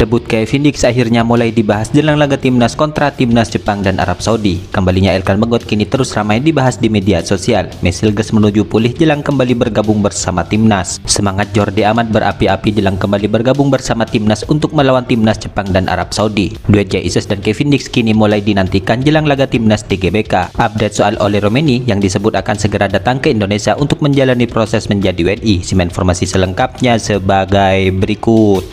Debut Kevin Dix akhirnya mulai dibahas jelang laga timnas kontra timnas Jepang dan Arab Saudi. Kembalinya Elkan Bagot kini terus ramai dibahas di media sosial. Mesilges menuju pulih jelang kembali bergabung bersama timnas. Semangat Jordi Amat berapi-api jelang kembali bergabung bersama timnas untuk melawan timnas Jepang dan Arab Saudi. Duet Jesus dan Kevin Dix kini mulai dinantikan jelang laga timnas di GBK. Update soal Ole Romeni yang disebut akan segera datang ke Indonesia untuk menjalani proses menjadi WNI. Simak informasi selengkapnya sebagai berikut.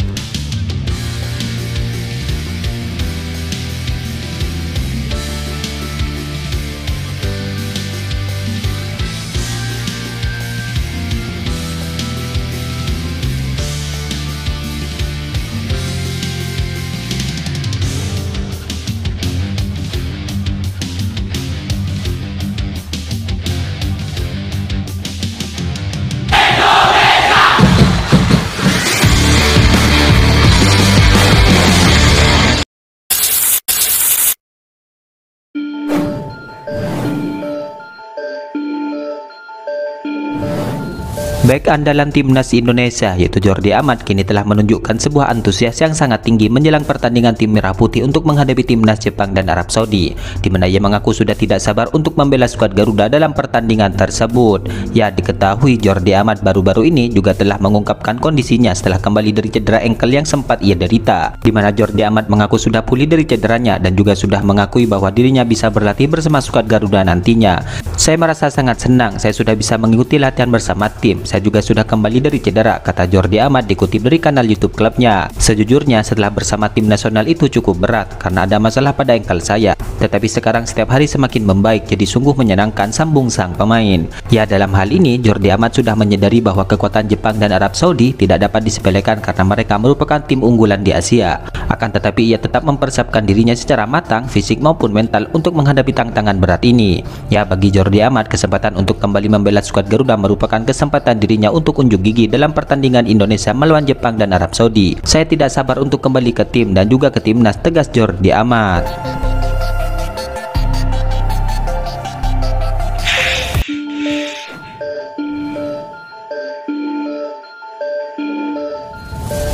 Bek andalan timnas Indonesia yaitu Jordi Amat kini telah menunjukkan sebuah antusias yang sangat tinggi menjelang pertandingan tim Merah Putih untuk menghadapi timnas Jepang dan Arab Saudi, di mana ia mengaku sudah tidak sabar untuk membela skuad Garuda dalam pertandingan tersebut. Ya, diketahui Jordi Amat baru-baru ini juga telah mengungkapkan kondisinya setelah kembali dari cedera engkel yang sempat ia derita, di mana Jordi Amat mengaku sudah pulih dari cederanya dan juga sudah mengakui bahwa dirinya bisa berlatih bersama skuad Garuda nantinya. Saya merasa sangat senang, saya sudah bisa mengikuti latihan bersama tim. Saya juga sudah kembali dari cedera, kata Jordi Amat dikutip dari kanal YouTube klubnya. Sejujurnya setelah bersama tim nasional itu cukup berat karena ada masalah pada engkel saya. Tetapi sekarang setiap hari semakin membaik, jadi sungguh menyenangkan, sambung sang pemain. Ya, dalam hal ini Jordi Amat sudah menyadari bahwa kekuatan Jepang dan Arab Saudi tidak dapat disepelekan karena mereka merupakan tim unggulan di Asia. Akan tetapi ia tetap mempersiapkan dirinya secara matang, fisik maupun mental untuk menghadapi tantangan berat ini. Ya, bagi Jordi Amat kesempatan untuk kembali membela skuad Garuda merupakan kesempatan dirinya untuk unjuk gigi dalam pertandingan Indonesia melawan Jepang dan Arab Saudi. Saya tidak sabar untuk kembali ke tim dan juga ke timnas, tegas Jordi Amat.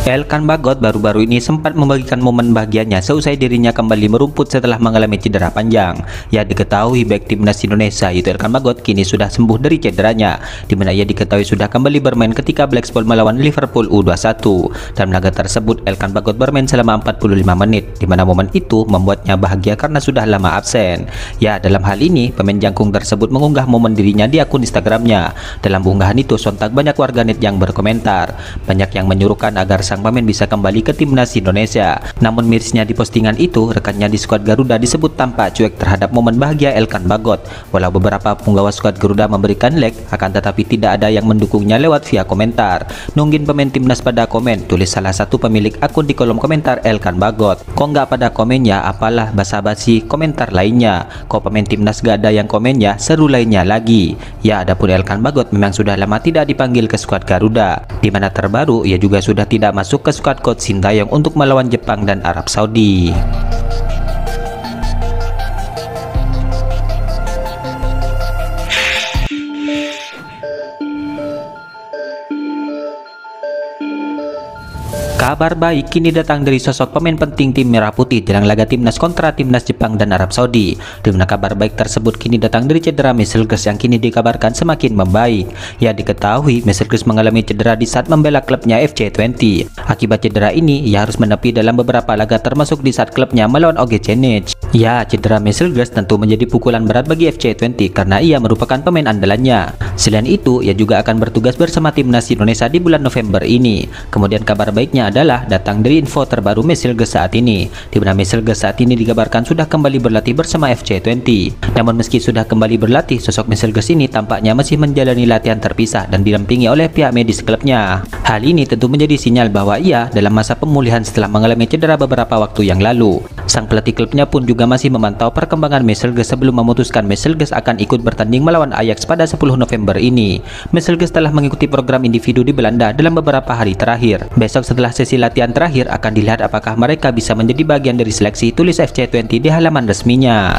Elkan Bagot baru-baru ini sempat membagikan momen bahagianya seusai dirinya kembali merumput setelah mengalami cedera panjang. Ya, diketahui bek timnas Indonesia yaitu Elkan Bagot kini sudah sembuh dari cederanya, di mana ia diketahui sudah kembali bermain ketika Blackpool melawan Liverpool U21. Dalam laga tersebut Elkan Bagot bermain selama 45 menit, di mana momen itu membuatnya bahagia karena sudah lama absen. Ya, dalam hal ini pemain jangkung tersebut mengunggah momen dirinya di akun Instagramnya. Dalam unggahan itu sontak banyak warganet yang berkomentar. Banyak yang menyuruhkan agar sang pemain bisa kembali ke timnas Indonesia. Namun mirisnya di postingan itu, rekannya di skuad Garuda disebut tampak cuek terhadap momen bahagia Elkan Bagot. Walau beberapa penggawa skuad Garuda memberikan like, akan tetapi tidak ada yang mendukungnya lewat via komentar. Nunggin pemain timnas pada komen, tulis salah satu pemilik akun di kolom komentar Elkan Bagot. Kok nggak pada komennya, apalah basa-basi komentar lainnya. Kok pemain timnas gak ada yang komennya, seru lainnya lagi. Ya, adapun Elkan Bagot memang sudah lama tidak dipanggil ke skuad Garuda, di mana terbaru ia juga sudah tidak masuk ke skuad coach Sintayong untuk melawan Jepang dan Arab Saudi. Kabar baik kini datang dari sosok pemain penting tim Merah Putih jelang laga timnas kontra timnas Jepang dan Arab Saudi. Di mana kabar baik tersebut kini datang dari cedera Mesilges yang kini dikabarkan semakin membaik. Ya, diketahui Mesilges mengalami cedera di saat membela klubnya FC20. Akibat cedera ini, ia harus menepi dalam beberapa laga termasuk di saat klubnya melawan OG Zenit. Ya, cedera Mesilges tentu menjadi pukulan berat bagi FC20 karena ia merupakan pemain andalannya. Selain itu, ia juga akan bertugas bersama timnas Indonesia di bulan November ini. Kemudian kabar baiknya adalah datang dari info terbaru Mesilges saat ini, di mana Mesilges saat ini dikabarkan sudah kembali berlatih bersama FC20. Namun meski sudah kembali berlatih, sosok Mesilges ini tampaknya masih menjalani latihan terpisah dan didampingi oleh pihak medis klubnya. Hal ini tentu menjadi sinyal bahwa ia dalam masa pemulihan setelah mengalami cedera beberapa waktu yang lalu. Sang pelatih klubnya pun juga masih memantau perkembangan Mesilges sebelum memutuskan Mesilges akan ikut bertanding melawan Ajax pada 10 November ini. Mesilges telah mengikuti program individu di Belanda dalam beberapa hari terakhir. Besok setelah sesi latihan terakhir akan dilihat apakah mereka bisa menjadi bagian dari seleksi, tulis FC20 di halaman resminya.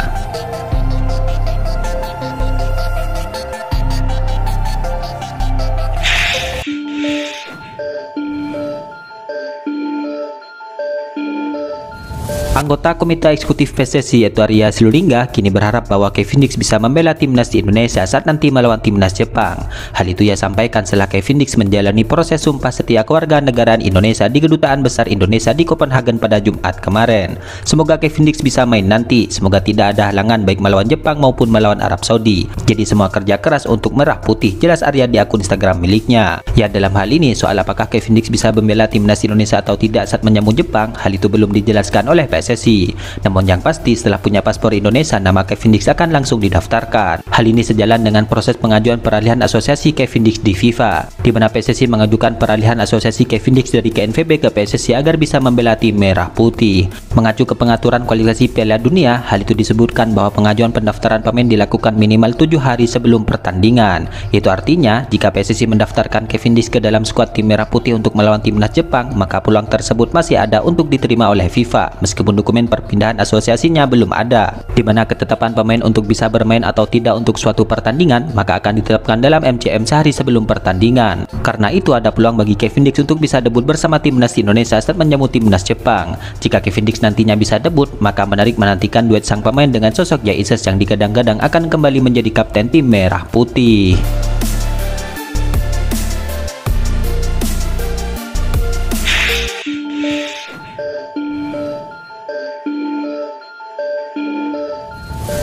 Anggota Komite Eksekutif PSSI yaitu Arya Sinulinga kini berharap bahwa Kevin Dix bisa membela timnas di Indonesia saat nanti melawan timnas Jepang. Hal itu ia sampaikan setelah Kevin Dix menjalani proses sumpah setia kewarganegaraan Indonesia di Kedutaan Besar Indonesia di Copenhagen pada Jumat kemarin. Semoga Kevin Dix bisa main nanti. Semoga tidak ada halangan baik melawan Jepang maupun melawan Arab Saudi. Jadi semua kerja keras untuk merah putih, jelas Arya di akun Instagram miliknya. Ya, dalam hal ini soal apakah Kevin Dix bisa membela timnas Indonesia atau tidak saat menyambut Jepang, hal itu belum dijelaskan oleh PSSI. Namun yang pasti setelah punya paspor Indonesia, nama Kevin Dix akan langsung didaftarkan. Hal ini sejalan dengan proses pengajuan peralihan asosiasi Kevin Dix di FIFA, di mana PSSI mengajukan peralihan asosiasi Kevin Dix dari KNVB ke PSSI agar bisa membela tim merah putih. Mengacu ke pengaturan kualifikasi Piala Dunia, hal itu disebutkan bahwa pengajuan pendaftaran pemain dilakukan minimal 7 hari sebelum pertandingan. Itu artinya jika PSSI mendaftarkan Kevin Dix ke dalam skuad tim merah putih untuk melawan timnas Jepang, maka peluang tersebut masih ada untuk diterima oleh FIFA meskipun dokumen perpindahan asosiasinya belum ada, di mana ketetapan pemain untuk bisa bermain atau tidak untuk suatu pertandingan maka akan ditetapkan dalam MCM sehari sebelum pertandingan. Karena itu ada peluang bagi Kevin Dix untuk bisa debut bersama timnas Indonesia saat menyambut timnas Jepang. Jika Kevin Dix nantinya bisa debut, maka menarik menantikan duet sang pemain dengan sosok Jai Ises yang digadang-gadang akan kembali menjadi kapten tim merah putih.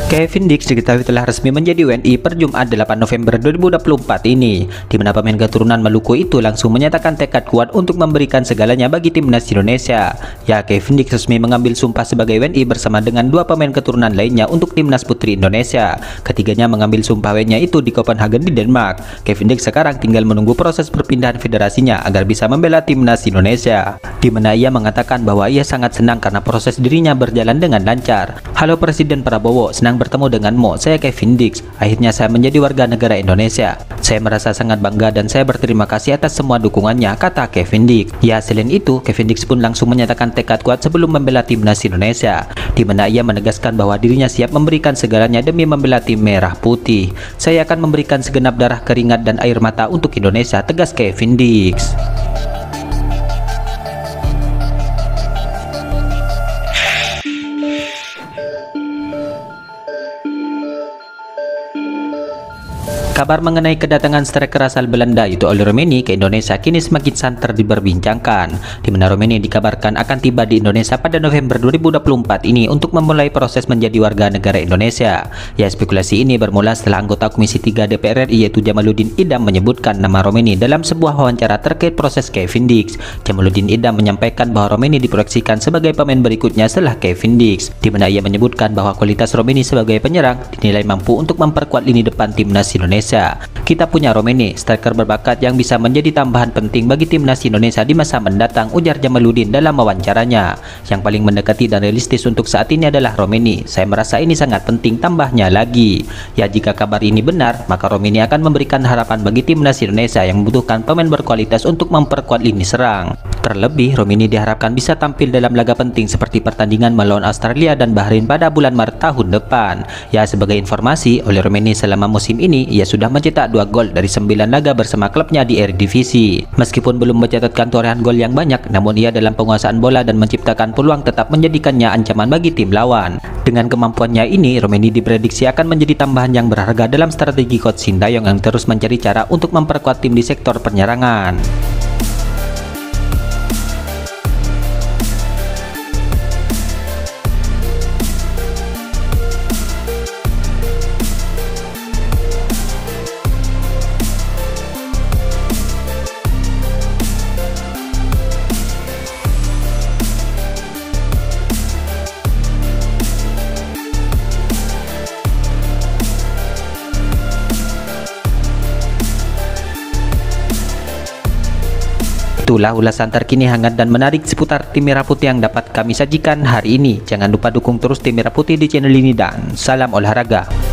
Kevin Dix diketahui telah resmi menjadi WNI per Jumat 8 November 2024 ini, di mana pemain keturunan Maluku itu langsung menyatakan tekad kuat untuk memberikan segalanya bagi timnas Indonesia. Ya, Kevin Dix resmi mengambil sumpah sebagai WNI bersama dengan dua pemain keturunan lainnya untuk timnas putri Indonesia. Ketiganya mengambil sumpah WNI itu di Copenhagen di Denmark. Kevin Dix sekarang tinggal menunggu proses perpindahan federasinya agar bisa membela timnas Indonesia, di mana ia mengatakan bahwa ia sangat senang karena proses dirinya berjalan dengan lancar. Halo Presiden Prabowo, senang bertemu denganmu. Saya Kevin Dix. Akhirnya saya menjadi warga negara Indonesia. Saya merasa sangat bangga dan saya berterima kasih atas semua dukungannya, kata Kevin Dix. Ya, selain itu, Kevin Dix pun langsung menyatakan tekad kuat sebelum membela timnas Indonesia, di mana ia menegaskan bahwa dirinya siap memberikan segalanya demi membela tim merah putih. Saya akan memberikan segenap darah, keringat, dan air mata untuk Indonesia, tegas Kevin Dix. Kabar mengenai kedatangan striker asal Belanda yaitu Oli Romeni ke Indonesia kini semakin santer diperbincangkan, di mana Romeni dikabarkan akan tiba di Indonesia pada November 2024 ini untuk memulai proses menjadi warga negara Indonesia. Ya, spekulasi ini bermula setelah anggota Komisi 3 DPR RI yaitu Jamaluddin Idam menyebutkan nama Romeni dalam sebuah wawancara terkait proses Kevin Dix. Jamaluddin Idam menyampaikan bahwa Romeni diproyeksikan sebagai pemain berikutnya setelah Kevin Dix, di mana ia menyebutkan bahwa kualitas Romeni sebagai penyerang dinilai mampu untuk memperkuat lini depan timnas Indonesia. Kita punya Romeni, striker berbakat yang bisa menjadi tambahan penting bagi timnas Indonesia di masa mendatang, ujar Jamaluddin dalam wawancaranya. Yang paling mendekati dan realistis untuk saat ini adalah Romeni. Saya merasa ini sangat penting, tambahnya lagi. Ya, jika kabar ini benar, maka Romeni akan memberikan harapan bagi timnas Indonesia yang membutuhkan pemain berkualitas untuk memperkuat lini serang. Terlebih, Romeni diharapkan bisa tampil dalam laga penting seperti pertandingan melawan Australia dan Bahrain pada bulan Maret tahun depan. Ya, sebagai informasi, oleh Romeni selama musim ini, ia sudah mencetak 2 gol dari 9 laga bersama klubnya di Eredivisie. Meskipun belum mencatatkan torehan gol yang banyak, namun ia dalam penguasaan bola dan menciptakan peluang tetap menjadikannya ancaman bagi tim lawan. Dengan kemampuannya ini, Romeni diprediksi akan menjadi tambahan yang berharga dalam strategi coach Sintayong yang terus mencari cara untuk memperkuat tim di sektor penyerangan. Itulah ulasan terkini hangat dan menarik seputar tim Merah Putih yang dapat kami sajikan hari ini. Jangan lupa dukung terus tim Merah Putih di channel ini dan salam olahraga.